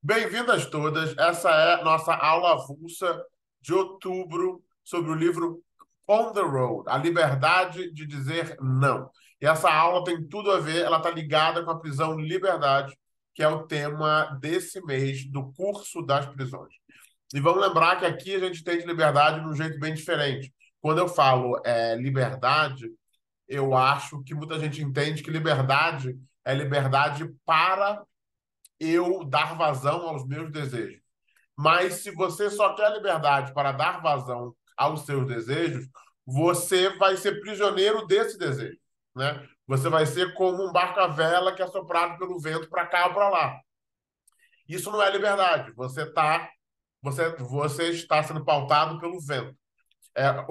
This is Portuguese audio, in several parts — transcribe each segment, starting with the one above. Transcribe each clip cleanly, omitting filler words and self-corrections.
Bem-vindas todas. Essa é nossa aula avulsa de outubro sobre o livro On the Road, a liberdade de dizer não. E essa aula tem tudo a ver, ela está ligada com a prisão liberdade, que é o tema desse mês do curso das prisões. E vamos lembrar que aqui a gente tem liberdade de um jeito bem diferente. Quando eu falo liberdade, eu acho que muita gente entende que liberdade é liberdade para eu dar vazão aos meus desejos. Mas se você só quer liberdade para dar vazão aos seus desejos, você vai ser prisioneiro desse desejo, né? Você vai ser como um barco à vela que é soprado pelo vento para cá ou para lá. Isso não é liberdade. Você está sendo pautado pelo vento.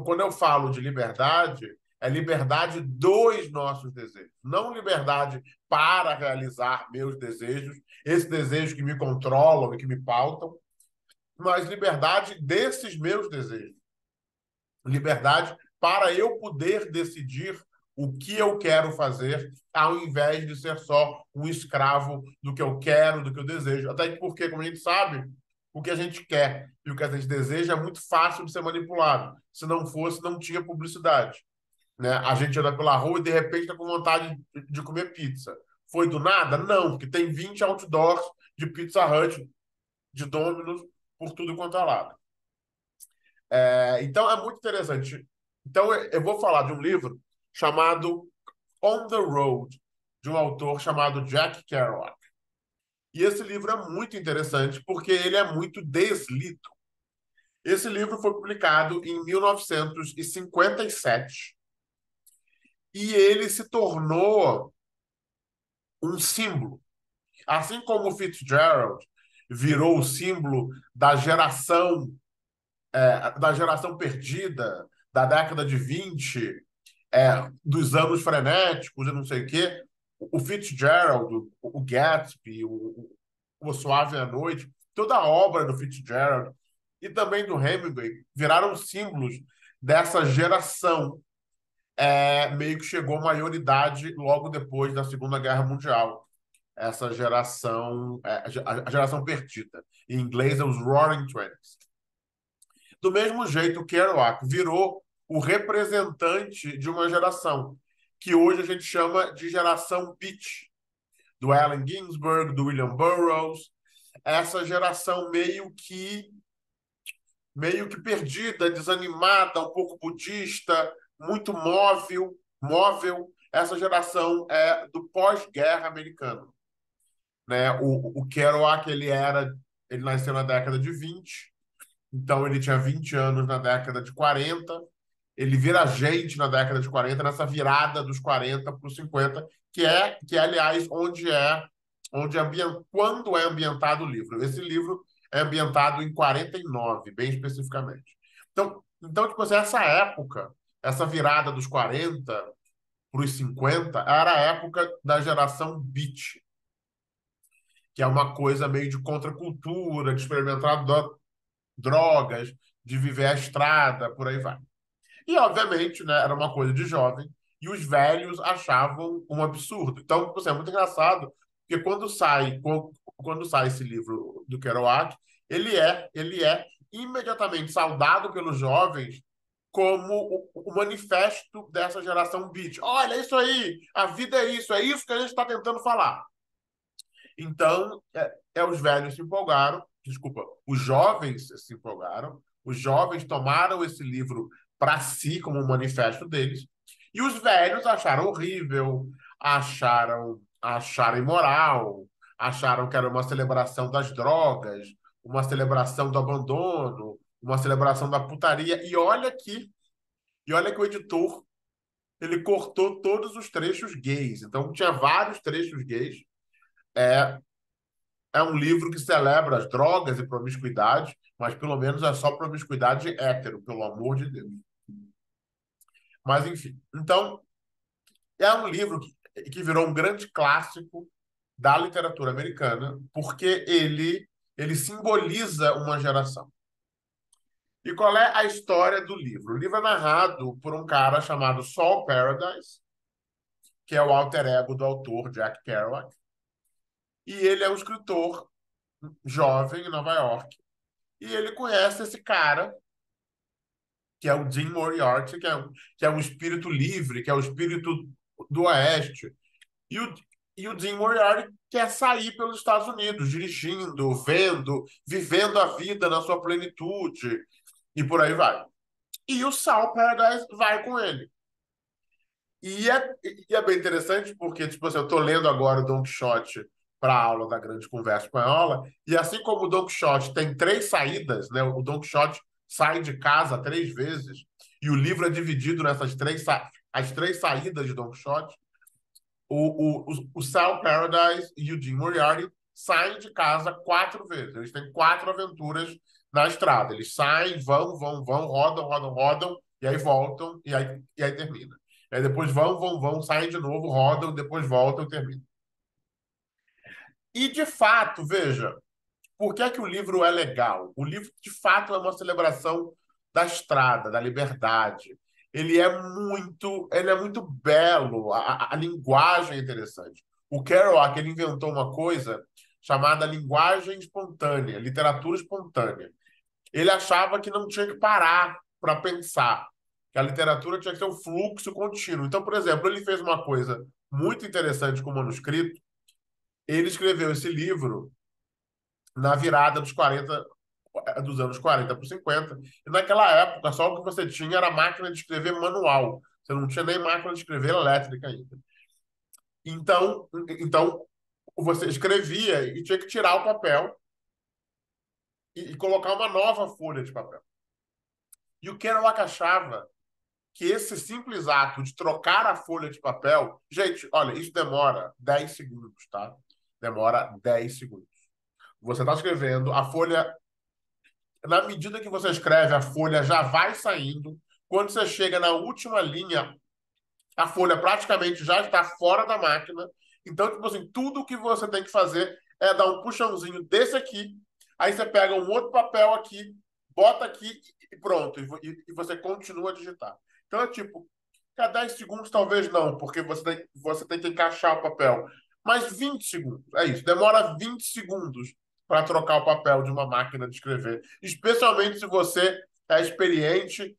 Quando eu falo de liberdade, é liberdade dos nossos desejos, não liberdade para realizar meus desejos, esses desejos que me controlam e que me pautam, mas liberdade desses meus desejos. Liberdade para eu poder decidir o que eu quero fazer, ao invés de ser só um escravo do que eu quero, do que eu desejo. Até porque, como a gente sabe, o que a gente quer e o que a gente deseja é muito fácil de ser manipulado. Se não fosse, não tinha publicidade, né? A gente anda pela rua e de repente está com vontade de comer pizza. Foi do nada? Não, porque tem 20 outdoors de Pizza Hut, de Domino's, por tudo quanto é lado. Então é muito interessante. Então eu vou falar de um livro chamado On the Road, de um autor chamado Jack Kerouac. E esse livro é muito interessante porque ele é muito deslido. Esse livro foi publicado em 1957 e ele se tornou um símbolo. Assim como o Fitzgerald virou o símbolo da geração perdida, da década de 20, dos anos frenéticos e não sei o quê, o Fitzgerald, o Gatsby, o Suave à Noite, toda a obra do Fitzgerald e também do Hemingway viraram símbolos dessa geração, meio que chegou à maioridade logo depois da Segunda Guerra Mundial. Essa geração, a geração perdida. Em inglês é os Roaring Twenties. Do mesmo jeito, o Kerouac virou o representante de uma geração, que hoje a gente chama de geração Beat, do Allen Ginsberg, do William Burroughs, essa geração meio que perdida, desanimada, um pouco budista, muito móvel. Essa geração é do pós-guerra americano, né? O Kerouac, ele nasceu na década de 20, então ele tinha 20 anos na década de 40. Ele vira gente na década de 40, nessa virada dos 40 para os 50, aliás, quando é ambientado o livro. Esse livro é ambientado em 49, bem especificamente. Então tipo assim, essa época, essa virada dos 40 para os 50, era a época da geração beat, que é uma coisa meio de contracultura, de experimentar drogas, de viver a estrada, por aí vai. E, obviamente, né, era uma coisa de jovem, e os velhos achavam um absurdo. Então, tipo assim, é muito engraçado, porque quando sai esse livro do Kerouac, ele é imediatamente saudado pelos jovens como o manifesto dessa geração beat. Olha, é isso aí, a vida é isso que a gente está tentando falar. Então, os velhos se empolgaram, desculpa, os jovens se empolgaram, os jovens tomaram esse livro para si como um manifesto deles, e os velhos acharam horrível, acharam imoral, acharam que era uma celebração das drogas, uma celebração do abandono, uma celebração da putaria. E olha que o editor, ele cortou todos os trechos gays. Então tinha vários trechos gays. É, é um livro que celebra as drogas e promiscuidade, mas pelo menos é só promiscuidade hétero, pelo amor de Deus. Mas, enfim. Então, é um livro que virou um grande clássico da literatura americana, porque ele simboliza uma geração. E qual é a história do livro? O livro é narrado por um cara chamado Saul Paradise, que é o alter ego do autor Jack Kerouac, e ele é um escritor jovem em Nova York. E ele conhece esse cara, que é o Jim Moriarty, que é um espírito livre, que é o espírito do Oeste. E o Jim Moriarty quer sair pelos Estados Unidos, dirigindo, vendo, vivendo a vida na sua plenitude, e por aí vai. E o Saul Paradise vai com ele. E é bem interessante porque, tipo assim, eu estou lendo agora o Don Quixote para a aula da Grande Conversa Espanhola, e assim como o Don Quixote tem três saídas, né? O Don Quixote sai de casa três vezes, e o livro é dividido nessas as três saídas de Don Quixote. O Sal Paradise e o Jim Moriarty saem de casa quatro vezes. Eles têm quatro aventuras na estrada. Eles saem, vão, rodam, rodam, rodam, e aí voltam, e aí termina. Aí depois vão, saem de novo, rodam, depois voltam e terminam. E, de fato, veja, por que é que o livro é legal? O livro, de fato, é uma celebração da estrada, da liberdade. Ele é muito belo, a linguagem é interessante. O Kerouac, ele inventou uma coisa chamada linguagem espontânea, literatura espontânea. Ele achava que não tinha que parar para pensar, que a literatura tinha que ter um fluxo contínuo. Então, por exemplo, ele fez uma coisa muito interessante com o manuscrito. Ele escreveu esse livro na virada dos anos 40 para os 50. E naquela época, só o que você tinha era máquina de escrever manual. Você não tinha nem máquina de escrever elétrica ainda. Então você escrevia e tinha que tirar o papel e colocar uma nova folha de papel. E o Kerouac achava que esse simples ato de trocar a folha de papel, gente, olha, isso demora 10 segundos, tá? Demora 10 segundos. Você está escrevendo, a folha, na medida que você escreve, a folha já vai saindo. Quando você chega na última linha, a folha praticamente já está fora da máquina. Então, tipo assim, tudo que você tem que fazer é dar um puxãozinho desse aqui, aí você pega um outro papel aqui, bota aqui e pronto. E você continua a digitar. Então, é tipo, cada 10 segundos talvez não, porque você tem que encaixar o papel. Mas 20 segundos, é isso. Demora 20 segundos para trocar o papel de uma máquina de escrever. Especialmente se você é experiente,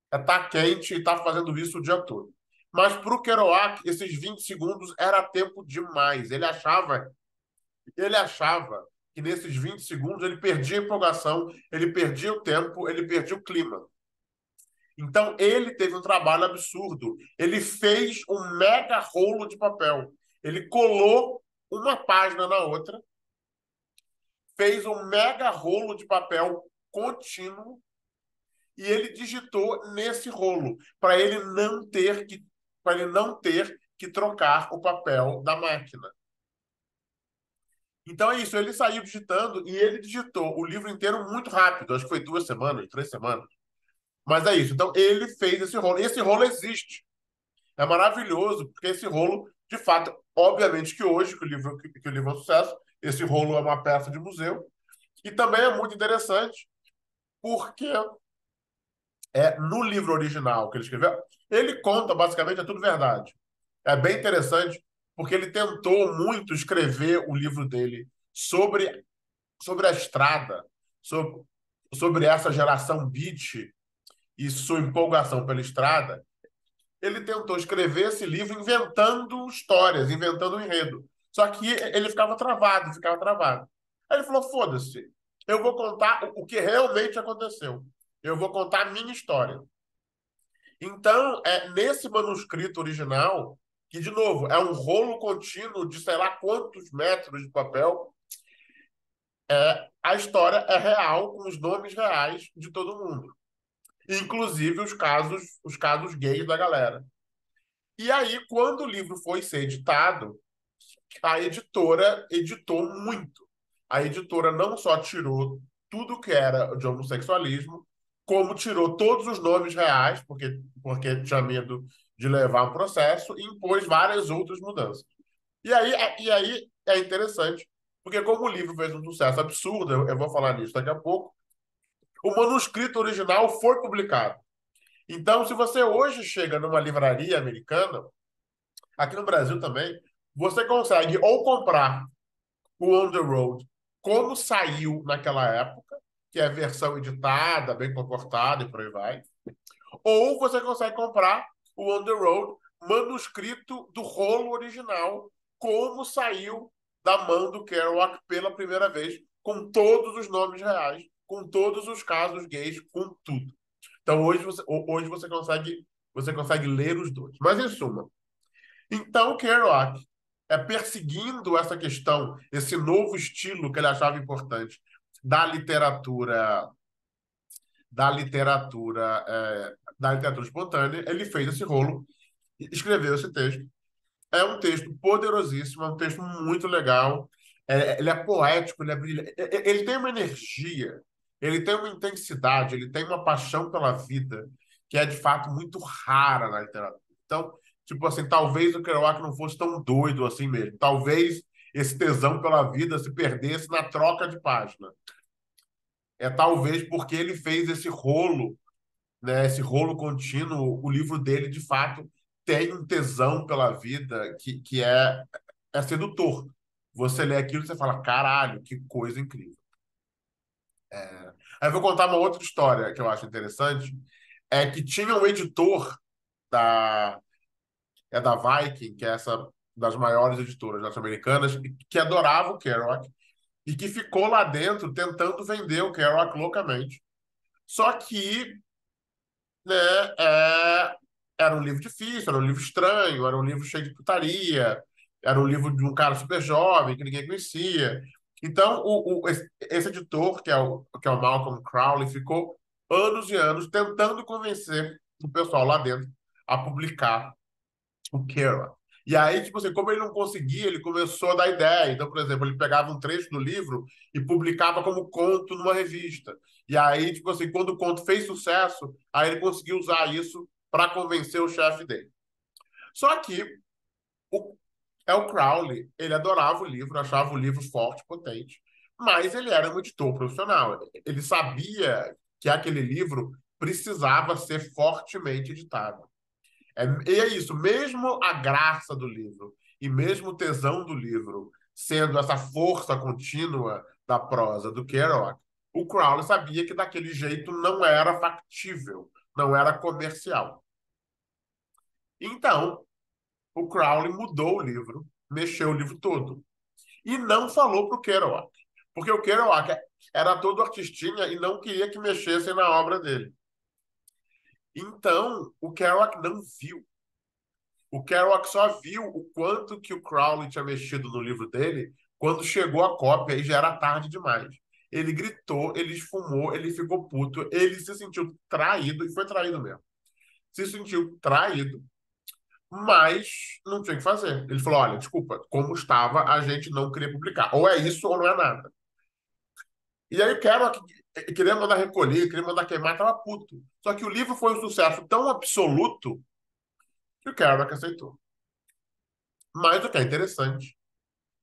tá quente e tá fazendo isso o dia todo. Mas para o Kerouac, esses 20 segundos era tempo demais. Ele achava que nesses 20 segundos ele perdia a empolgação, ele perdia o tempo, ele perdia o clima. Então ele teve um trabalho absurdo. Ele fez um mega rolo de papel. Ele colou uma página na outra, fez um mega rolo de papel contínuo e ele digitou nesse rolo para ele não ter que trocar o papel da máquina. Então é isso, ele saiu digitando e ele digitou o livro inteiro muito rápido, acho que foi 2 semanas, 3 semanas. Mas é isso. Então ele fez esse rolo. E esse rolo existe. É maravilhoso, porque esse rolo, de fato, obviamente que hoje, que o livro é um sucesso, esse rolo é uma peça de museu. E também é muito interessante, porque no livro original que ele escreveu, ele conta, basicamente, é tudo verdade. É bem interessante, porque ele tentou muito escrever o livro dele sobre a estrada, sobre, sobre essa geração beat e sua empolgação pela estrada. Ele tentou escrever esse livro inventando histórias, inventando um enredo. Só que ele ficava travado, ficava travado. Aí ele falou: foda-se, eu vou contar o que realmente aconteceu. Eu vou contar a minha história. Então, nesse manuscrito original, que, de novo, é um rolo contínuo de sei lá quantos metros de papel, a história é real, com os nomes reais de todo mundo. Inclusive os casos gays da galera. E aí, quando o livro foi ser editado, a editora editou muito. A editora não só tirou tudo que era de homossexualismo, como tirou todos os nomes reais, porque tinha medo de levar um processo, e impôs várias outras mudanças. E aí é interessante, porque como o livro fez um sucesso absurdo, eu vou falar nisso daqui a pouco, o manuscrito original foi publicado. Então, se você hoje chega numa livraria americana, aqui no Brasil também, você consegue ou comprar o On the Road como saiu naquela época, que é a versão editada, bem comportada e por aí vai. Ou você consegue comprar o On the Road manuscrito do rolo original, como saiu da mão do Kerouac pela primeira vez, com todos os nomes reais, com todos os casos gays, com tudo. Então hoje você consegue ler os dois. Mas em suma, então Kerouac é perseguindo essa questão, esse novo estilo que ele achava importante da literatura da literatura espontânea, ele fez esse rolo, escreveu esse texto. É um texto poderosíssimo, é um texto muito legal. Ele é poético, ele tem uma energia, ele tem uma intensidade, ele tem uma paixão pela vida que é de fato muito rara na literatura. Então, tipo assim, talvez o Kerouac não fosse tão doido assim mesmo. Talvez esse tesão pela vida se perdesse na troca de página. É talvez porque ele fez esse rolo, né, esse rolo contínuo, o livro dele, de fato, tem um tesão pela vida é sedutor. Você lê aquilo e você fala, caralho, que coisa incrível. Aí eu vou contar uma outra história que eu acho interessante, é que tinha um editor da, da Viking, que é essa das maiores editoras norte-americanas, que adorava o Kerouac e que ficou lá dentro tentando vender o Kerouac loucamente. Só que né, era um livro difícil, era um livro estranho, era um livro cheio de putaria, era um livro de um cara super jovem que ninguém conhecia. Então, esse editor, que é o Malcolm Crowley, ficou anos e anos tentando convencer o pessoal lá dentro a publicar o Kerouac. E aí, tipo assim, como ele não conseguia, ele começou a dar ideia. Então, por exemplo, ele pegava um trecho do livro e publicava como conto numa revista. E aí, tipo assim, quando o conto fez sucesso, aí ele conseguiu usar isso para convencer o chefe dele. Só que o, o Crowley, ele adorava o livro, achava o livro forte, potente, mas ele era um editor profissional. Ele sabia que aquele livro precisava ser fortemente editado. E é isso, mesmo a graça do livro e mesmo o tesão do livro sendo essa força contínua da prosa do Kerouac, o Crowley sabia que daquele jeito não era factível, não era comercial. Então, o Crowley mudou o livro, mexeu o livro todo e não falou para o Kerouac, porque o Kerouac era todo artistinha e não queria que mexessem na obra dele. Então, o Kerouac não viu. O Kerouac só viu o quanto que o Crowley tinha mexido no livro dele quando chegou a cópia e já era tarde demais. Ele gritou, ele esfumou, ele ficou puto, ele se sentiu traído, e foi traído mesmo. Se sentiu traído, mas não tinha o que fazer. Ele falou: olha, desculpa, como estava, a gente não queria publicar. Ou é isso ou não é nada. E aí o Kerouac queria mandar recolher, queria mandar queimar, estava puto. Só que o livro foi um sucesso tão absoluto que o Kerouac aceitou. Mas o que é interessante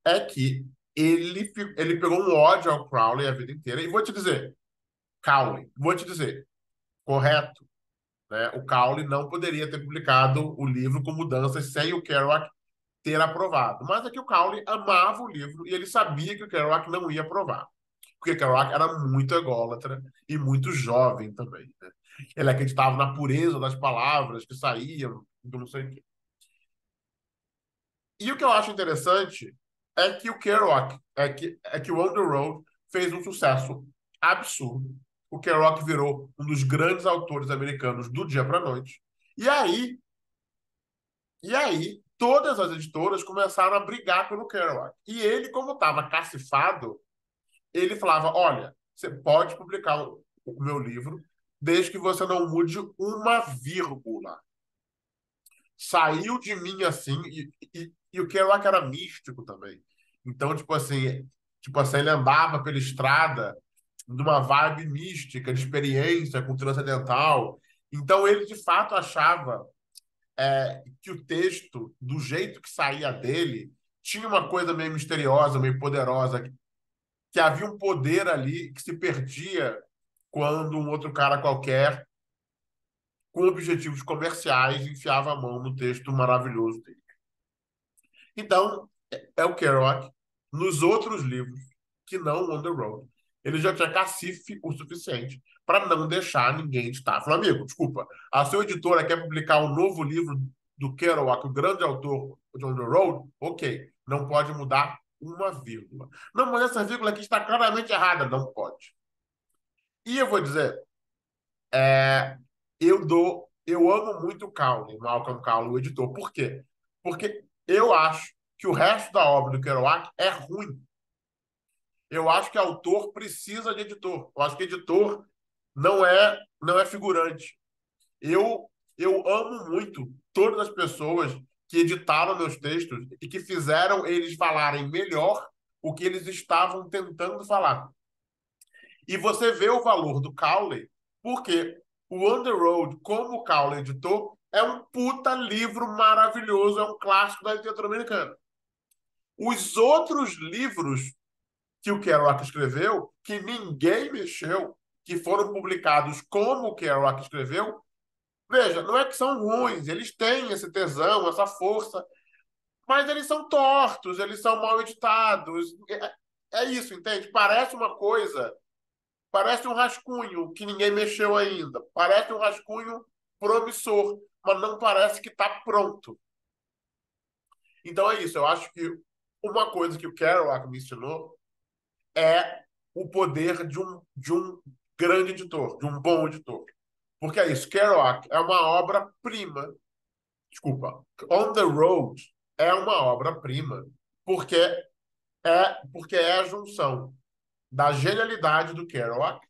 é que ele pegou um ódio ao Crowley a vida inteira. E vou te dizer, Crowley, vou te dizer, correto, né? O Crowley não poderia ter publicado o livro com mudanças sem o Kerouac ter aprovado. Mas é que o Crowley amava o livro e ele sabia que o Kerouac não ia aprovar. Porque o Kerouac era muito ególatra e muito jovem também, né? Ele acreditava na pureza das palavras que saíam, do não sei o quê. E o que eu acho interessante é que o Kerouac, é que o On the Road fez um sucesso absurdo. O Kerouac virou um dos grandes autores americanos do dia para a noite. E aí, todas as editoras começaram a brigar pelo Kerouac. E ele, como estava cacifado, ele falava: olha, você pode publicar o meu livro, desde que você não mude uma vírgula. Saiu de mim assim, e o Kerouac era místico também. Então, tipo assim, ele andava pela estrada numa vibe mística, de experiência com transcendental. Então, ele de fato achava que o texto, do jeito que saía dele, tinha uma coisa meio misteriosa, meio poderosa, que havia um poder ali que se perdia quando um outro cara qualquer, com objetivos comerciais, enfiava a mão no texto maravilhoso dele. Então, é o Kerouac. nos outros livros, que não On the Road. Ele já tinha cacife o suficiente para não deixar ninguém editar. Falou, amigo, desculpa, a sua editora quer publicar um novo livro do Kerouac, o grande autor de On the Road? Ok, não pode mudar uma vírgula. Não, mas essa vírgula aqui está claramente errada. Não pode. E eu vou dizer, é, eu amo muito o Cowley, Malcolm Cowley, o editor. Por quê? Porque eu acho que o resto da obra do Kerouac é ruim. Eu acho que autor precisa de editor. Eu acho que editor não é figurante. Eu amo muito todas as pessoas que editaram meus textos e que fizeram eles falarem melhor o que eles estavam tentando falar. E você vê o valor do Cowley, porque o On the Road, como o Cowley editou, é um puta livro maravilhoso, é um clássico da literatura americana. Os outros livros que o Kerouac escreveu, que ninguém mexeu, que foram publicados como o Kerouac escreveu, veja, não é que são ruins, eles têm esse tesão, essa força, mas eles são tortos, eles são mal editados. É isso, entende? Parece um rascunho que ninguém mexeu ainda, parece um rascunho promissor, mas não parece que está pronto. Então é isso, eu acho que uma coisa que o Kerouac me ensinou é o poder de um grande editor, de um bom editor. Porque é isso, Kerouac é uma obra-prima. Desculpa, On the Road é uma obra-prima, porque porque é a junção da genialidade do Kerouac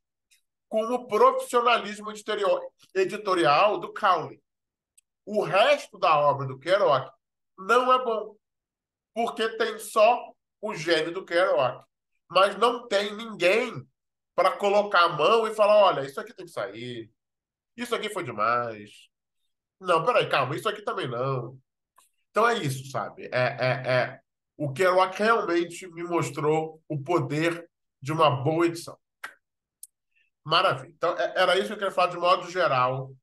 com o profissionalismo editorial do Cowley. O resto da obra do Kerouac não é bom, porque tem só o gênio do Kerouac, mas não tem ninguém para colocar a mão e falar: olha, isso aqui tem que sair, isso aqui foi demais. Não, peraí, calma, isso aqui também não. Então é isso, sabe? O Kerouac realmente me mostrou o poder de uma boa edição. Maravilha. Então, era isso que eu queria falar de modo geral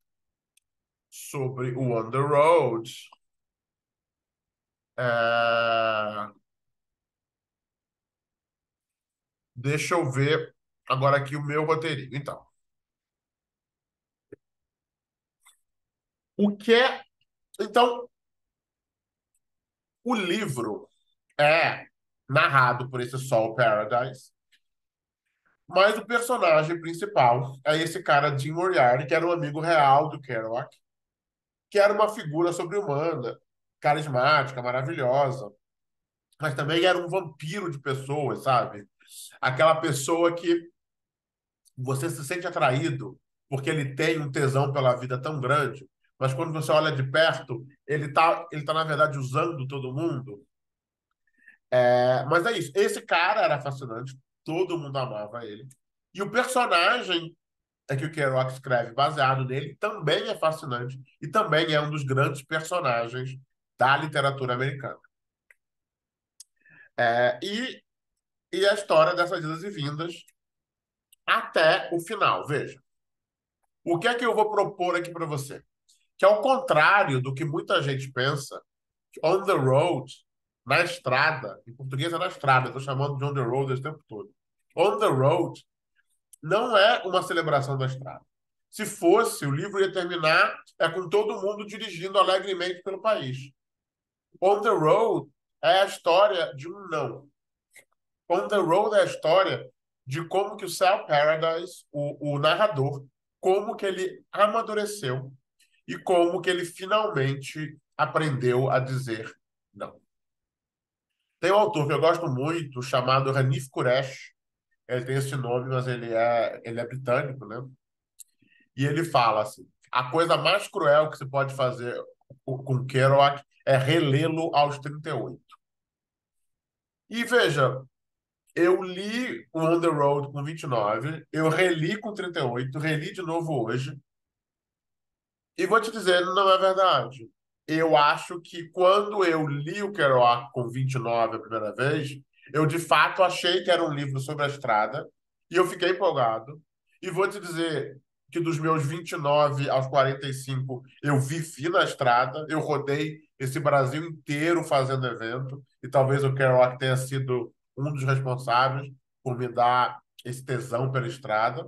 sobre o On the Road. É, Deixa eu ver agora aqui o meu roteirinho. Então, o que é. Então, o livro é narrado por esse Saul Paradise, mas o personagem principal é esse cara, Jim Moriarty, que era um amigo real do Kerouac, que era uma figura sobre-humana, carismática, maravilhosa, mas também era um vampiro de pessoas, sabe? Aquela pessoa que você se sente atraído porque ele tem um tesão pela vida tão grande, mas quando você olha de perto, ele tá na verdade usando todo mundo. Mas é isso. Esse cara era fascinante, todo mundo amava ele. E o personagem que o Kerouac escreve baseado nele também é fascinante e também é um dos grandes personagens da literatura americana. E a história dessas idas e vindas até o final. Veja, o que é que eu vou propor aqui para você? Que ao contrário do que muita gente pensa, on the road, na estrada, em português é na estrada, estou chamando de on the road esse tempo todo. On the road não é uma celebração da estrada. Se fosse, o livro ia terminar com todo mundo dirigindo alegremente pelo país. On the road é a história de um não. On the road é a história de como que o Sal Paradise, o narrador, como que ele amadureceu e como que ele finalmente aprendeu a dizer não. Tem um autor que eu gosto muito, chamado Hanif Kureish. Ele tem esse nome, mas ele é britânico, né? E ele fala assim, a coisa mais cruel que se pode fazer com Kerouac é relê-lo aos 38. E veja, eu li o On the Road com 29, eu reli com 38, reli de novo hoje, e vou te dizer, não é verdade. Eu acho que quando eu li o Kerouac com 29 a primeira vez, eu de fato achei que era um livro sobre a estrada, e eu fiquei empolgado. E vou te dizer que dos meus 29 aos 45, eu vivi na estrada, eu rodei esse Brasil inteiro fazendo evento, e talvez o Kerouac tenha sido um dos responsáveis por me dar esse tesão pela estrada.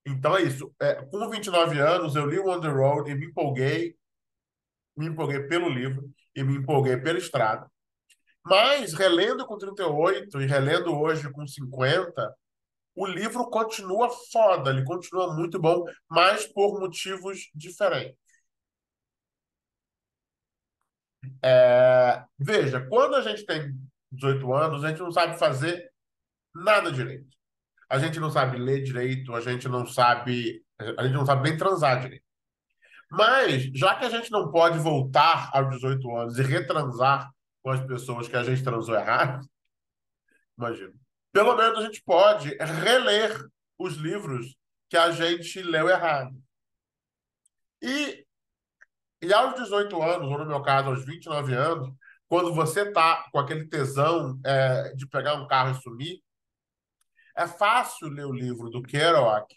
Então é isso. Com 29 anos, eu li o On the Road e me empolguei pelo livro e me empolguei pela estrada. Mas, relendo com 38 e relendo hoje com 50, o livro continua foda, ele continua muito bom, mas por motivos diferentes. Veja, quando a gente tem 18 anos, a gente não sabe fazer nada direito. A gente não sabe ler direito, a gente não sabe nem transar direito. Mas, já que a gente não pode voltar aos 18 anos e retransar com as pessoas que a gente transou errado, imagina. Pelo menos a gente pode reler os livros que a gente leu errado. E, e aos 18 anos, ou no meu caso, aos 29 anos, quando você tá com aquele tesão de pegar um carro e sumir, é fácil ler o livro do Kerouac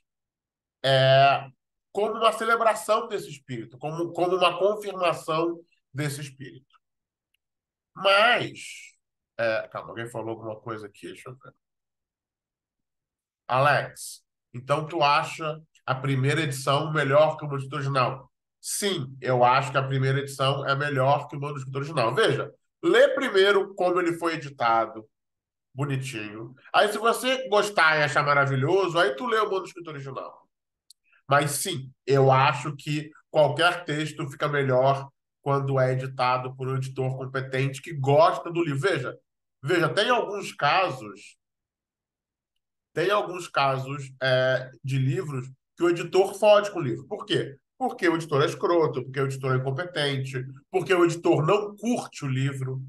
como uma celebração desse espírito, como uma confirmação desse espírito. Mas, calma, alguém falou alguma coisa aqui? Deixa eu ver. Alex, então tu acha a primeira edição melhor que o manuscrito original? Sim, eu acho que a primeira edição é melhor que o manuscrito original. Veja, lê primeiro como ele foi editado, bonitinho. Aí, se você gostar e achar maravilhoso, aí tu lê o manuscrito original. Mas sim, eu acho que qualquer texto fica melhor quando é editado por um editor competente que gosta do livro. Veja, tem alguns casos de livros que o editor fode com o livro. Por quê? Porque o editor é escroto, porque o editor é incompetente, porque o editor não curte o livro.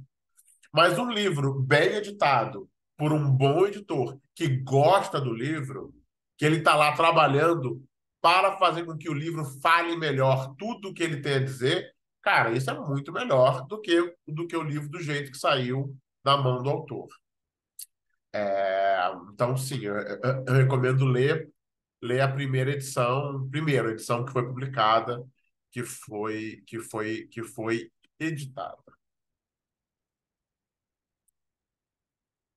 Mas um livro bem editado por um bom editor que gosta do livro, que ele está lá trabalhando para fazer com que o livro fale melhor tudo o que ele tem a dizer, cara, isso é muito melhor do que o livro do jeito que saiu da mão do autor. Então, sim, eu recomendo ler a primeira edição que foi publicada, que foi editada.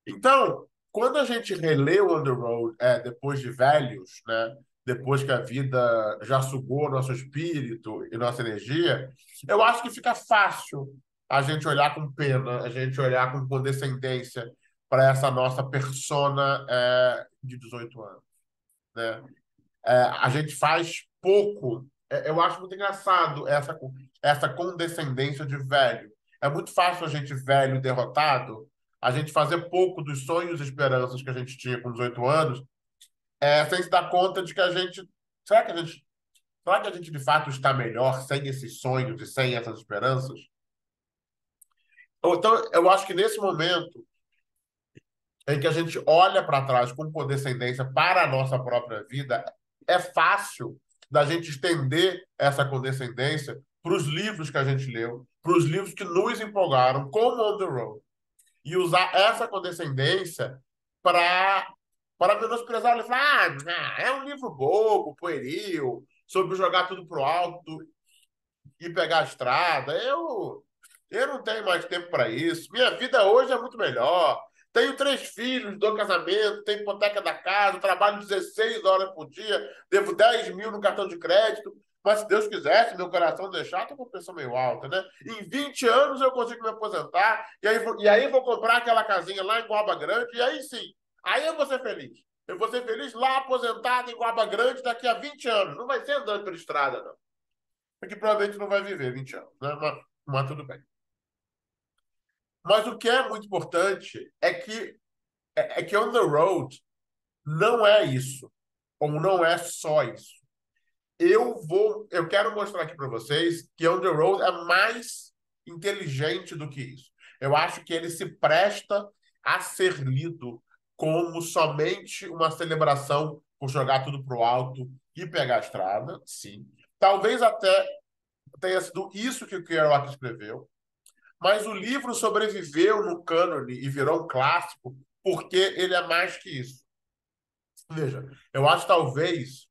Então, quando a gente relê o On the Road depois de velhos, né, depois que a vida já sugou nosso espírito e nossa energia, eu acho que fica fácil a gente olhar com pena, a gente olhar com condescendência para essa nossa persona de 18 anos, né? A gente faz pouco. Eu acho muito engraçado essa condescendência de velho. É muito fácil a gente, velho e derrotado, a gente fazer pouco dos sonhos e esperanças que a gente tinha com 18 anos, sem se dar conta de que a gente. Será que a gente, será que a gente de fato está melhor sem esses sonhos e sem essas esperanças? Então, eu acho que nesse momento em que a gente olha para trás com condescendência para a nossa própria vida, é fácil da gente estender essa condescendência para os livros que a gente leu, para os livros que nos empolgaram, como On the Road, e usar essa condescendência para menosprezar e falar: é um livro bobo, pueril, sobre jogar tudo pro alto e pegar a estrada. Eu não tenho mais tempo para isso. Minha vida hoje é muito melhor. Tenho 3 filhos, dou casamento, tenho hipoteca da casa, trabalho 16 horas por dia, devo 10 mil no cartão de crédito. Mas se Deus quiser, se meu coração deixar, estou com uma pressão meio alta, né? Em 20 anos eu consigo me aposentar, e aí vou comprar aquela casinha lá em Guaba Grande, e aí sim, aí eu vou ser feliz. Eu vou ser feliz lá aposentado em Guaba Grande daqui a 20 anos. Não vai ser andando pela estrada, não. Porque provavelmente não vai viver 20 anos, né? Mas tudo bem. Mas o que é muito importante é que On the Road não é isso, ou não é só isso. Eu quero mostrar aqui para vocês que On the Road é mais inteligente do que isso. Eu acho que ele se presta a ser lido como somente uma celebração por jogar tudo pro alto e pegar a estrada, sim. Talvez até tenha sido isso que o Kerouac escreveu, mas o livro sobreviveu no cânone e virou um clássico porque ele é mais que isso. Veja, eu acho que talvez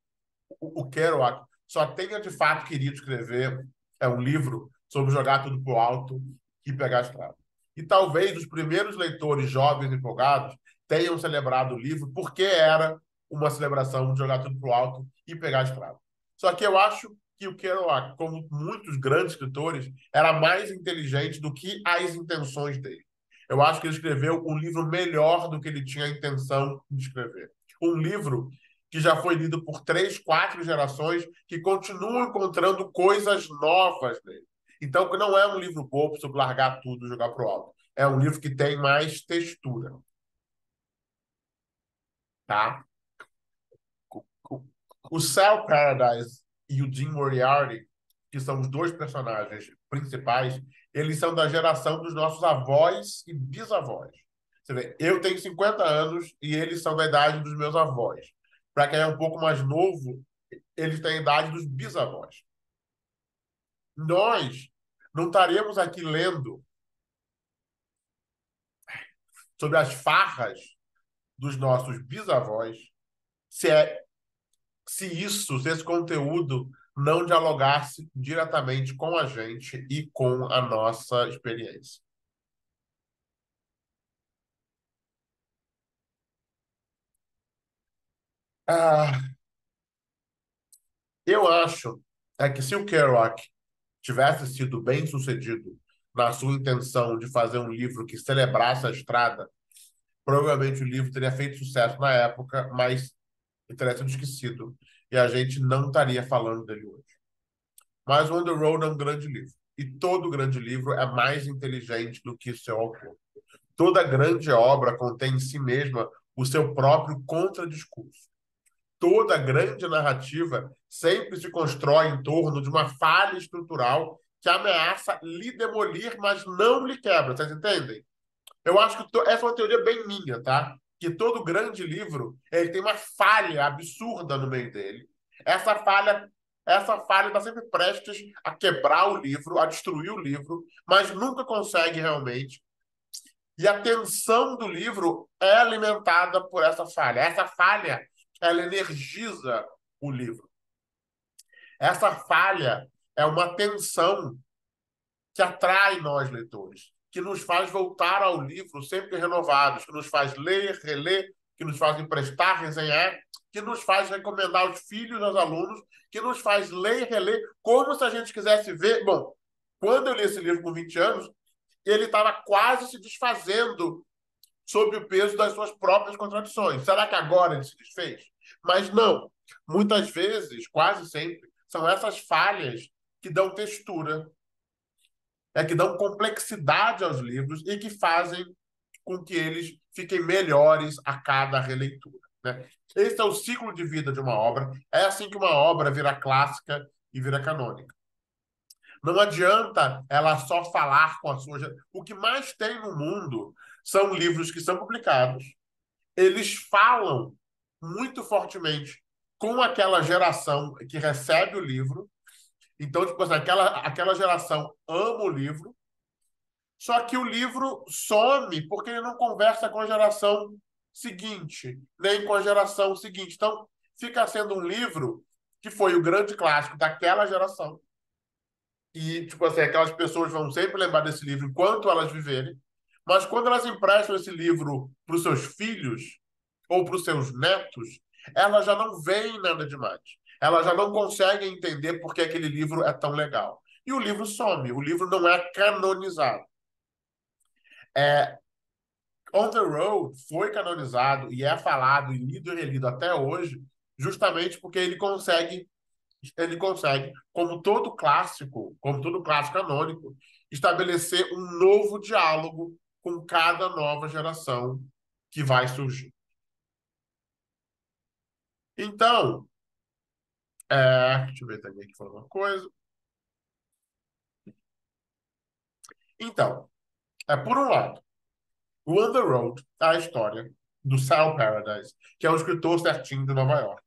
o Kerouac só tenha de fato querido escrever um livro sobre jogar tudo pro alto e pegar a estrada. E talvez os primeiros leitores jovens empolgados tenham celebrado o livro porque era uma celebração de jogar tudo pro alto e pegar a estrada. Só que eu acho que o Kerouac, como muitos grandes escritores, era mais inteligente do que as intenções dele. Eu acho que ele escreveu um livro melhor do que ele tinha a intenção de escrever. Um livro que já foi lido por 3, 4 gerações, que continuam encontrando coisas novas nele. Então, não é um livro bobo sobre largar tudo e jogar para o alto. É um livro que tem mais textura, tá? O Sal Paradise e o Jim Moriarty, que são os dois personagens principais, eles são da geração dos nossos avós e bisavós. Você vê, eu tenho 50 anos e eles são da idade dos meus avós. Para quem é um pouco mais novo, eles têm a idade dos bisavós. Nós não estaríamos aqui lendo sobre as farras dos nossos bisavós se, se esse conteúdo não dialogasse diretamente com a gente e com a nossa experiência. Ah, eu acho que se o Kerouac tivesse sido bem sucedido na sua intenção de fazer um livro que celebrasse a estrada, provavelmente o livro teria feito sucesso na época, mas teria sido esquecido. E a gente não estaria falando dele hoje. Mas On the Road é um grande livro. E todo grande livro é mais inteligente do que seu autor. Toda grande obra contém em si mesma o seu próprio contradiscurso. Toda grande narrativa sempre se constrói em torno de uma falha estrutural que ameaça lhe demolir, mas não lhe quebra. Vocês entendem? Eu acho que essa é uma teoria bem minha, tá? Que todo grande livro ele tem uma falha absurda no meio dele. Essa falha, essa falha está sempre prestes a quebrar o livro, a destruir o livro, mas nunca consegue realmente. E a tensão do livro é alimentada por essa falha. Essa falha, ela energiza o livro. Essa falha é uma tensão que atrai nós, leitores, que nos faz voltar ao livro sempre renovados, que nos faz ler, reler, que nos faz emprestar, resenhar, que nos faz recomendar aos filhos, aos alunos, que nos faz ler e reler, como se a gente quisesse ver. Bom, quando eu li esse livro com 20 anos, ele estava quase se desfazendo sob o peso das suas próprias contradições. Será que agora ele se desfez? Mas não. Muitas vezes, quase sempre, são essas falhas que dão textura, que dão complexidade aos livros e que fazem com que eles fiquem melhores a cada releitura, né? Esse é o ciclo de vida de uma obra. É assim que uma obra vira clássica e vira canônica. Não adianta ela só falar com a sua... O que mais tem no mundo são livros que são publicados. Eles falam muito fortemente com aquela geração que recebe o livro. Então, tipo assim, aquela geração ama o livro, só que o livro some porque ele não conversa com a geração seguinte, nem com a geração seguinte. Então, fica sendo um livro que foi o grande clássico daquela geração. E, tipo assim, aquelas pessoas vão sempre lembrar desse livro enquanto elas viverem. Mas quando elas emprestam esse livro para os seus filhos ou para os seus netos, elas já não veem nada demais. Elas já não conseguem entender por que aquele livro é tão legal. E o livro some, o livro não é canonizado. É, On the Road foi canonizado e é falado e lido e relido até hoje, justamente porque ele consegue, como todo clássico canônico, estabelecer um novo diálogo com cada nova geração que vai surgir. Então, deixa eu ver também aqui falando uma coisa. Então, por um lado, o On the Road é a história do Sal Paradise, que é um escritor certinho de Nova York,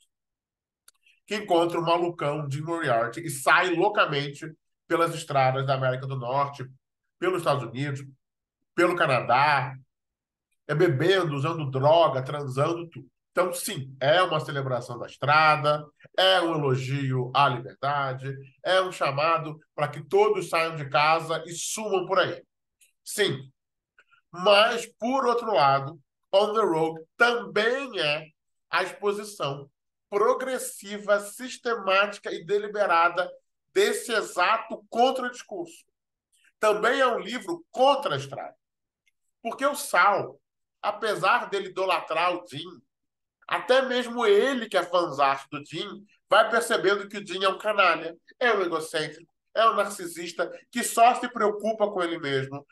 que encontra o malucão de Moriarty e sai loucamente pelas estradas da América do Norte, pelos Estados Unidos, pelo Canadá, bebendo, usando droga, transando, tudo. Então, sim, é uma celebração da estrada, é um elogio à liberdade, é um chamado para que todos saiam de casa e sumam por aí. Sim, Mas, por outro lado, On the Road também é a exposição progressiva, sistemática e deliberada desse exato contra-discurso. Também é um livro contra a estrada. Porque o Sal, apesar dele idolatrar o Jim, até mesmo ele, que é fãzaço do Jim, vai percebendo que o Jim é um canalha, é um egocêntrico, é um narcisista que só se preocupa com ele mesmo,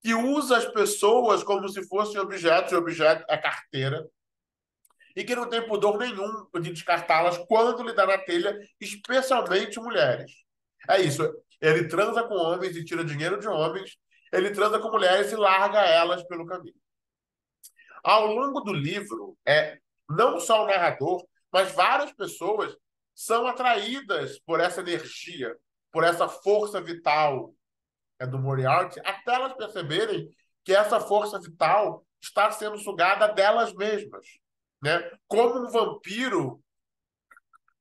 que usa as pessoas como se fossem objetos, e objeto é carteira, e que não tem pudor nenhum de descartá-las quando lhe dá na telha, especialmente mulheres. É isso. Ele transa com homens e tira dinheiro de homens, ele transa com mulheres e larga elas pelo caminho. Ao longo do livro, não só o narrador, mas várias pessoas são atraídas por essa energia, por essa força vital do Moriarty, até elas perceberem que essa força vital está sendo sugada delas mesmas, né? Como um vampiro,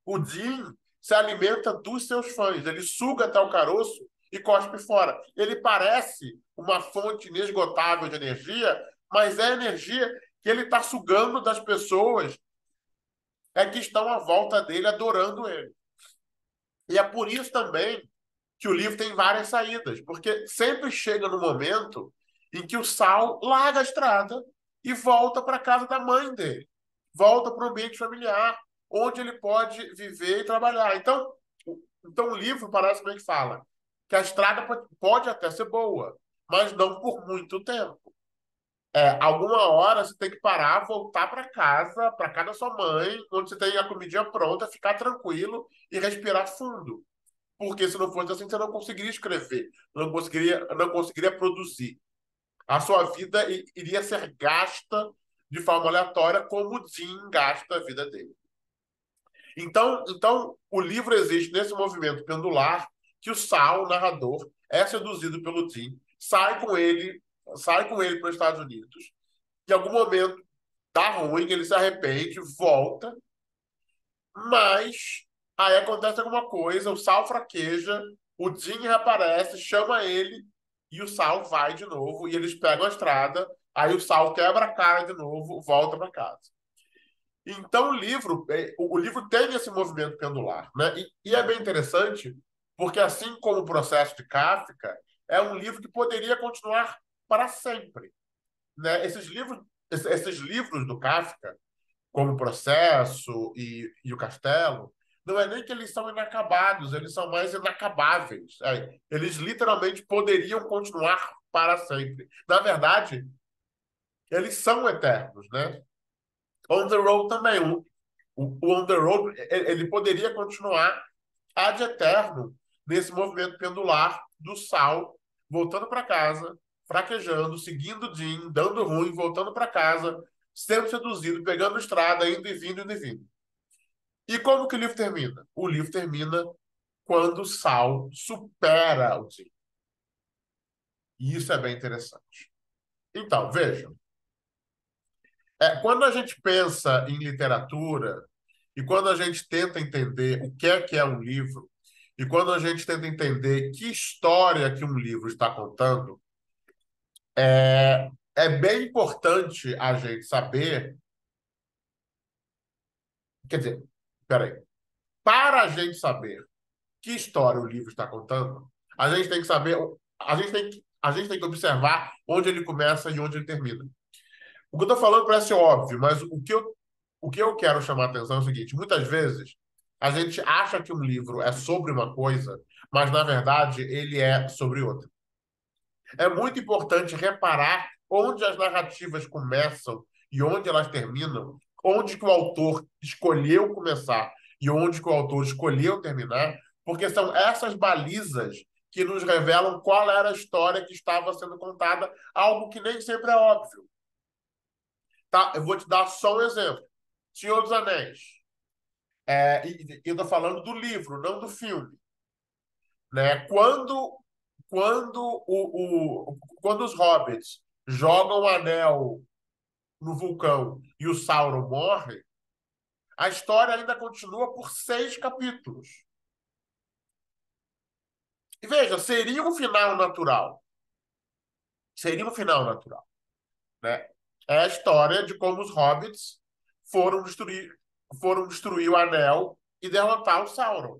o Jim se alimenta dos seus fãs. Ele suga até o caroço e cospe fora. Ele parece uma fonte inesgotável de energia, mas é a energia que ele está sugando das pessoas que estão à volta dele, adorando ele. E é por isso também que o livro tem várias saídas, porque sempre chega no momento em que o Sal larga a estrada e volta para a casa da mãe dele, volta para o ambiente familiar, onde ele pode viver e trabalhar. Então o livro parece que fala que a estrada pode até ser boa, mas não por muito tempo. Alguma hora você tem que parar, voltar para casa da sua mãe, onde você tem a comidinha pronta, ficar tranquilo e respirar fundo. Porque se não fosse assim, você não conseguiria escrever, não conseguiria produzir. A sua vida iria ser gasta de forma aleatória, como o Jim gasta a vida dele. Então, o livro existe nesse movimento pendular que o Sal, o narrador, é seduzido pelo Jim, sai com ele para os Estados Unidos. Em algum momento dá ruim, ele se arrepende, volta, mas aí acontece alguma coisa, o Sal fraqueja, o Jim reaparece, chama ele e o Sal vai de novo e eles pegam a estrada, aí o Sal quebra a cara de novo, volta para casa. Então o livro tem esse movimento pendular, né? E é bem interessante porque assim como o processo de Kafka, é um livro que poderia continuar para sempre, né? Esses livros do Kafka, como o Processo e o Castelo, não é nem que eles são inacabados, eles são mais inacabáveis. Eles literalmente poderiam continuar para sempre. Na verdade, eles são eternos, né? On the Road também. O On the Road, ele poderia continuar ad eterno nesse movimento pendular do Sal, voltando para casa, fraquejando, seguindo o Jim, dando ruim, voltando para casa, sendo seduzido, pegando estrada, indo e vindo, indo e vindo. E como que o livro termina? O livro termina quando o Sal supera o Jim. E isso é bem interessante. Então, vejam, quando a gente pensa em literatura e quando a gente tenta entender o que é um livro e quando a gente tenta entender que história que um livro está contando, é bem importante a gente saber, quer dizer, peraí, para a gente saber que história o livro está contando, a gente tem que saber, a gente tem que observar onde ele começa e onde ele termina. O que eu estou falando parece óbvio, mas o que eu quero chamar a atenção é o seguinte: muitas vezes a gente acha que um livro é sobre uma coisa, mas na verdade ele é sobre outra. É muito importante reparar onde as narrativas começam e onde elas terminam, onde que o autor escolheu começar e onde que o autor escolheu terminar, porque são essas balizas que nos revelam qual era a história que estava sendo contada, algo que nem sempre é óbvio. Tá? Eu vou te dar só um exemplo. Senhor dos Anéis. E eu estou falando do livro, não do filme. Né? Quando os hobbits jogam o anel no vulcão e o Sauron morre, a história ainda continua por 6 capítulos. E veja, seria um final natural. seria um final natural, né? É a história de como os hobbits foram destruir, foram destruir o anel e derrotar o Sauron.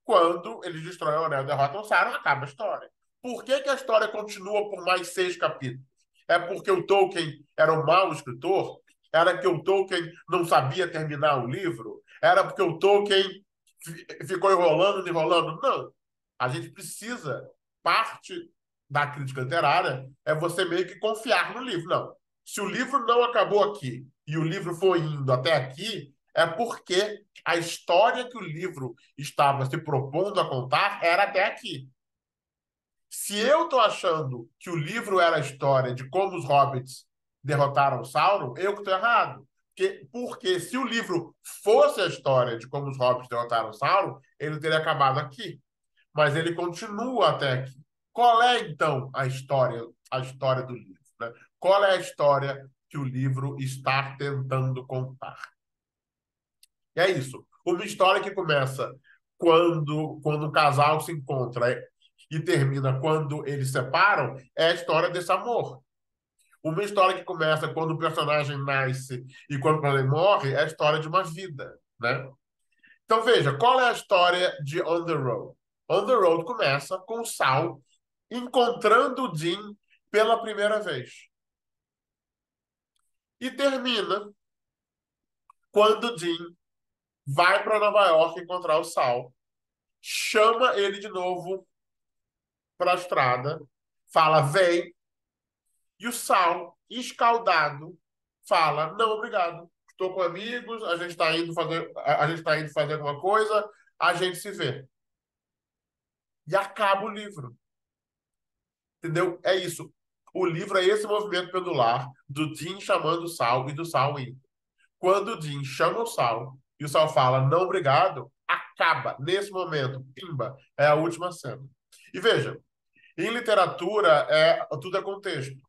Quando eles destroem o anel e derrotam o Sauron, acaba a história. Por que que a história continua por mais 6 capítulos? É porque o Tolkien era um mau escritor? Era que o Tolkien não sabia terminar o livro? Era porque o Tolkien ficou enrolando, enrolando? Não. A gente precisa, parte da crítica literária é você meio que confiar no livro. Não. Se o livro não acabou aqui e o livro foi indo até aqui, é porque a história que o livro estava se propondo a contar era até aqui. Se eu estou achando que o livro era a história de como os hobbits derrotaram o Sauron, eu que estou errado. Porque se o livro fosse a história de como os hobbits derrotaram o Sauron, ele teria acabado aqui. Mas ele continua até aqui. Qual é, então, a história do livro, né? Qual é a história que o livro está tentando contar? E é isso. Uma história que começa quando um casal se encontra e termina quando eles se separam é a história desse amor. Uma história que começa quando o personagem nasce e quando o personagem morre é a história de uma vida, né? Então veja, qual é a história de On the Road? On the Road começa com o Sal encontrando o Jim pela primeira vez. E termina quando o Jim vai para Nova York encontrar o Sal, chama ele de novo para a estrada, fala, vem, e o Sal, escaldado, fala, não, obrigado, estou com amigos, a gente tá indo fazer alguma coisa, a gente se vê. E acaba o livro. Entendeu? É isso. O livro é esse movimento pendular do Jim chamando o Sal e do Sal indo. Quando o Jim chama o Sal e o Sal fala não obrigado, acaba nesse momento. Pimba, é a última cena. E veja, em literatura tudo é contexto.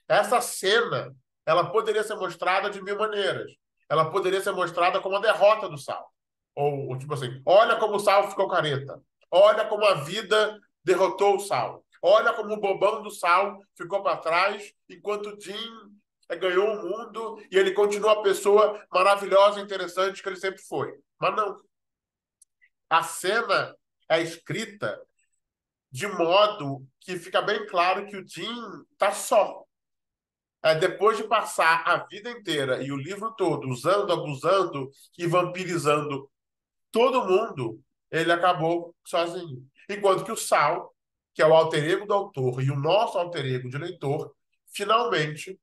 Essa cena, ela poderia ser mostrada de mil maneiras. Ela poderia ser mostrada como a derrota do Sal. Ou tipo assim, olha como o Sal ficou careta. Olha como a vida derrotou o Sal. Olha como o bobão do Sal ficou para trás, enquanto o Jim ganhou o mundo e ele continua a pessoa maravilhosa e interessante que ele sempre foi. Mas não. A cena é escrita de modo que fica bem claro que o Jim está só. Depois de passar a vida inteira e o livro todo usando, abusando e vampirizando todo mundo, ele acabou sozinho. Enquanto que o Sal, que é o alter ego do autor e o nosso alter ego de leitor, finalmente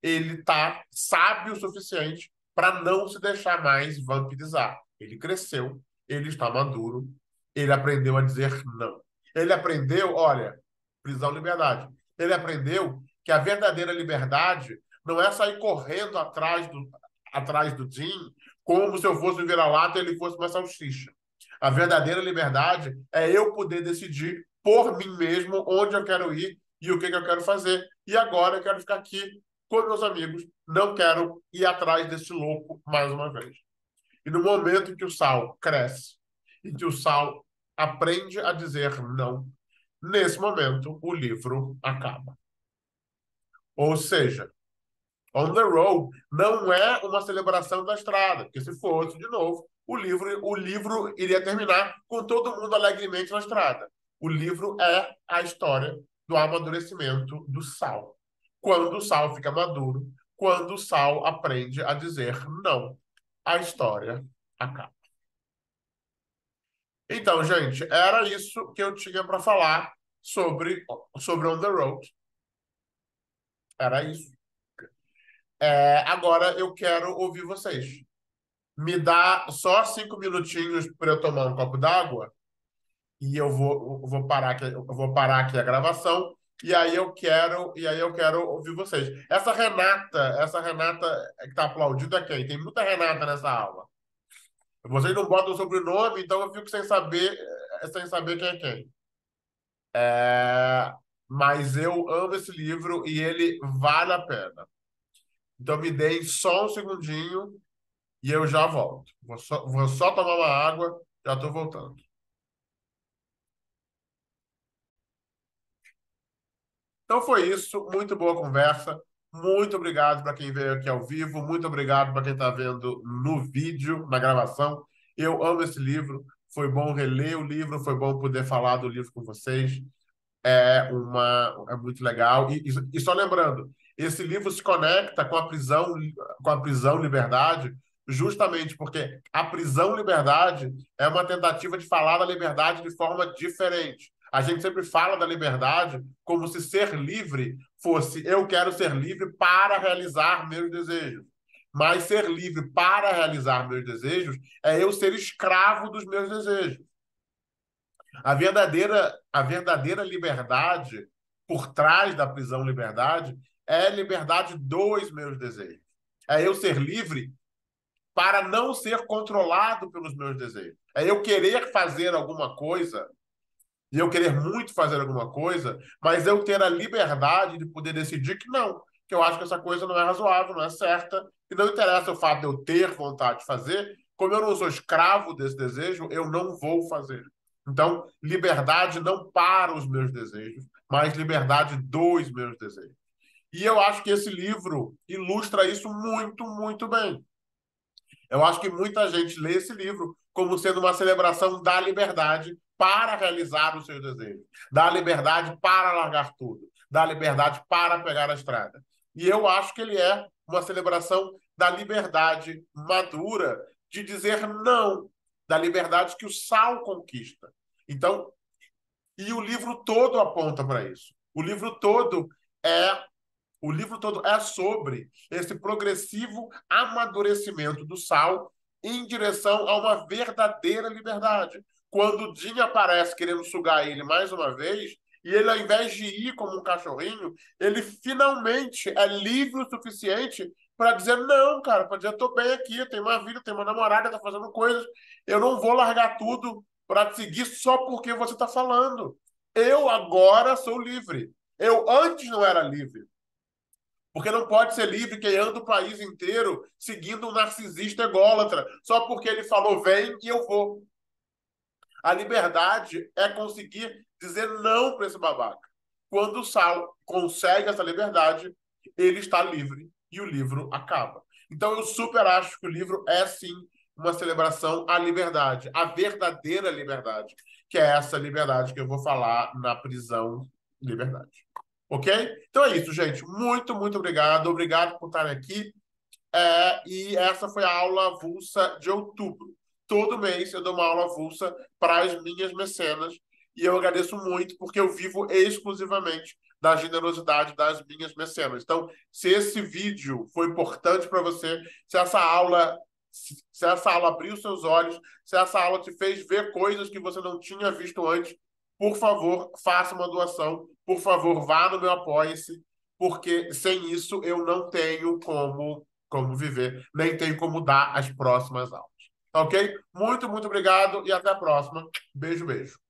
ele está sábio o suficiente para não se deixar mais vampirizar. Ele cresceu, ele está maduro, ele aprendeu a dizer não. Ele aprendeu, olha, prisão, liberdade. Ele aprendeu que a verdadeira liberdade não é sair correndo atrás do Jim como se eu fosse um vira-lata e ele fosse uma salsicha. A verdadeira liberdade é eu poder decidir por mim mesmo onde eu quero ir e o que eu quero fazer. E agora eu quero ficar aqui com meus amigos, não quero ir atrás desse louco mais uma vez. E no momento em que o Sal cresce, em que o Sal aprende a dizer não, nesse momento o livro acaba. Ou seja, On the Road não é uma celebração da estrada, porque se fosse, de novo, o livro iria terminar com todo mundo alegremente na estrada. O livro é a história do amadurecimento do Sal. Quando o Sal fica maduro, quando o Sal aprende a dizer não, a história acaba. Então, gente, era isso que eu tinha para falar sobre On the Road. Era isso. Agora eu quero ouvir vocês. Me dá só 5 minutinhos para eu tomar um copo d'água e eu vou parar aqui a gravação e aí eu quero ouvir vocês. Essa Renata que está aplaudindo é quem? Tem muita Renata nessa aula. Vocês não botam o sobrenome, então eu fico sem saber quem é quem. É, mas eu amo esse livro e ele vale a pena. Então me deem só um segundinho e eu já volto. Vou só tomar uma água, já estou voltando. Então foi isso, muito boa conversa. Muito obrigado para quem veio aqui ao vivo, muito obrigado para quem está vendo no vídeo, na gravação. Eu amo esse livro, foi bom reler o livro, foi bom poder falar do livro com vocês. É muito legal. E só lembrando, esse livro se conecta com a prisão liberdade, justamente porque a prisão liberdade é uma tentativa de falar da liberdade de forma diferente. A gente sempre fala da liberdade como se ser livre fosse eu quero ser livre para realizar meus desejos. Mas ser livre para realizar meus desejos é eu ser escravo dos meus desejos. A verdadeira liberdade por trás da prisão-liberdade é liberdade dos meus desejos. É eu ser livre para não ser controlado pelos meus desejos. É eu querer fazer alguma coisa, e eu querer muito fazer alguma coisa, mas eu ter a liberdade de poder decidir que não, que eu acho que essa coisa não é razoável, não é certa, e não interessa o fato de eu ter vontade de fazer, como eu não sou escravo desse desejo, eu não vou fazer. Então, liberdade não para os meus desejos, mas liberdade dos meus desejos. E eu acho que esse livro ilustra isso muito, muito bem. Eu acho que muita gente lê esse livro como sendo uma celebração da liberdade para realizar os seus desejos, da liberdade para largar tudo, da liberdade para pegar a estrada. E eu acho que ele é uma celebração da liberdade madura de dizer não, da liberdade que o Sal conquista. Então, e o livro todo aponta para isso. É o livro todo é sobre esse progressivo amadurecimento do Sal em direção a uma verdadeira liberdade. Quando o Jim aparece querendo sugar ele mais uma vez, e ele, ao invés de ir como um cachorrinho, ele finalmente é livre o suficiente para dizer: não, cara, para dizer, eu tô bem aqui, eu tenho uma vida, tenho uma namorada, tá fazendo coisas, eu não vou largar tudo para te seguir só porque você está falando. Eu agora sou livre. Eu antes não era livre. Porque não pode ser livre quem anda o país inteiro seguindo um narcisista ególatra, só porque ele falou vem e eu vou. A liberdade é conseguir dizer não para esse babaca. Quando o Sal consegue essa liberdade, ele está livre e o livro acaba. Então eu super acho que o livro é sim uma celebração à liberdade, à verdadeira liberdade, que é essa liberdade que eu vou falar na prisão liberdade. Ok? Então é isso, gente. Muito, muito obrigado. Obrigado por estarem aqui. E essa foi a aula avulsa de outubro. Todo mês eu dou uma aula avulsa para as minhas mecenas. E eu agradeço muito, porque eu vivo exclusivamente da generosidade das minhas mecenas. Então, se esse vídeo foi importante para você, se essa aula abriu seus olhos, se essa aula te fez ver coisas que você não tinha visto antes, por favor, faça uma doação. Por favor, vá no meu Apoia-se, porque sem isso eu não tenho como viver, nem tenho como dar as próximas aulas. Tá ok? Muito, muito obrigado e até a próxima. Beijo, beijo.